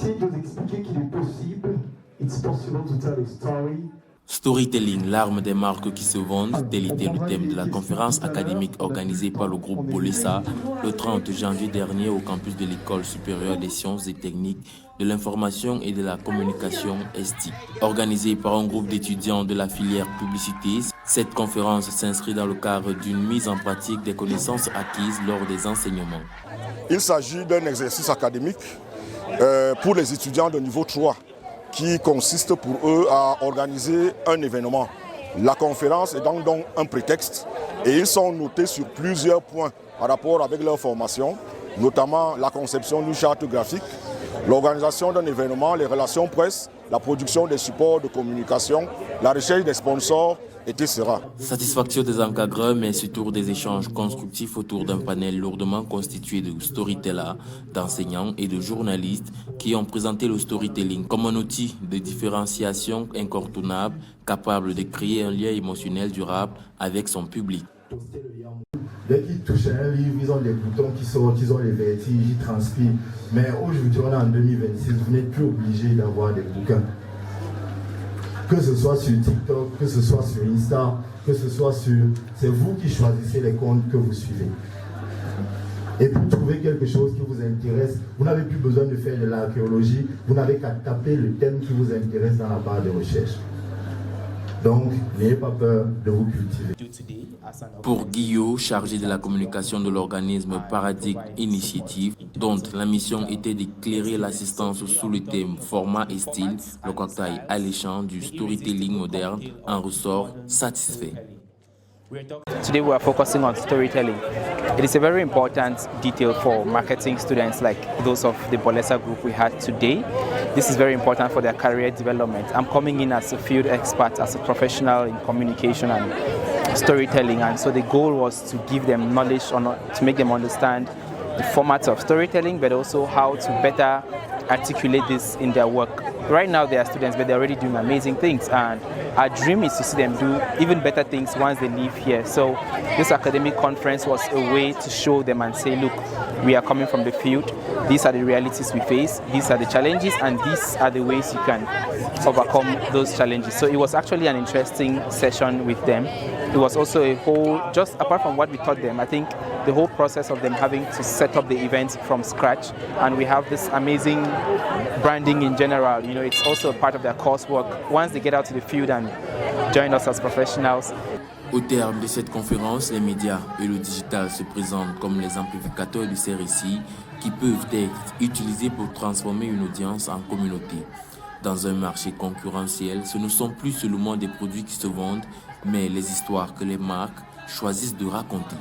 essayer de vous expliquer qu'il est possible, it's possible to tell a story. Storytelling, l'arme des marques qui se vendent, tel était le thème de la conférence académique organisée par le groupe Bolessa le 30 janvier dernier au campus de l'École supérieure des sciences et techniques de l'information et de la communication ESTI. Organisée par un groupe d'étudiants de la filière publicité, cette conférence s'inscrit dans le cadre d'une mise en pratique des connaissances acquises lors des enseignements. Il s'agit d'un exercice académique pour les étudiants de niveau 3. Qui consiste pour eux à organiser un événement. La conférence est donc un prétexte et ils sont notés sur plusieurs points en rapport avec leur formation, notamment la conception d'une charte graphique, l'organisation d'un événement, les relations presse, la production des supports de communication, la recherche des sponsors, etc. Satisfaction des encadreurs, mais surtout des échanges constructifs autour d'un panel lourdement constitué de storytellers, d'enseignants et de journalistes qui ont présenté le storytelling comme un outil de différenciation incontournable, capable de créer un lien émotionnel durable avec son public. Dès qu'ils touchent un livre, ils ont des boutons qui sortent, ils ont les vertiges, ils transpirent. Mais aujourd'hui, on est en 2026, vous n'êtes plus obligé d'avoir des bouquins. Que ce soit sur TikTok, que ce soit sur Insta, que ce soit sur... C'est vous qui choisissez les comptes que vous suivez. Et pour trouver quelque chose qui vous intéresse, vous n'avez plus besoin de faire de l'archéologie, vous n'avez qu'à taper le thème qui vous intéresse dans la barre de recherche. Donc, n'ayez pas peur de vous cultiver. Pour Guillaume, chargé de la communication de l'organisme Paradigme Initiative, dont la mission était d'éclairer l'assistance sous le thème format et style, le cocktail alléchant du storytelling moderne en ressort satisfait. Today we are focusing on storytelling. It is a very important detail for marketing students like those of the Bolessa group we had today. This is very important for their career development. I'm coming in as a field expert, as a professional in communication and storytelling, and so the goal was to give them knowledge, to make them understand the format of storytelling, but also how to better articulate this in their work. Right now they are students, but they're already doing amazing things, and our dream is to see them do even better things once they leave here. So this academic conference was a way to show them and say, look, we are coming from the field, these are the realities we face, these are the challenges, and these are the ways you can overcome those challenges. So it was actually an interesting session with them. It was also a whole, just apart from what we taught them, I think the whole process of them having to set up the event from scratch, and we have this amazing branding in general, you know, it's also a part of their coursework. Once they get out to the field and join us as professionals. Au terme de cette conférence, les médias et le digital se présentent comme les amplificateurs de ces récits qui peuvent être utilisés pour transformer une audience en communauté. Dans un marché concurrentiel, ce ne sont plus seulement des produits qui se vendent, mais les histoires que les marques choisissent de raconter.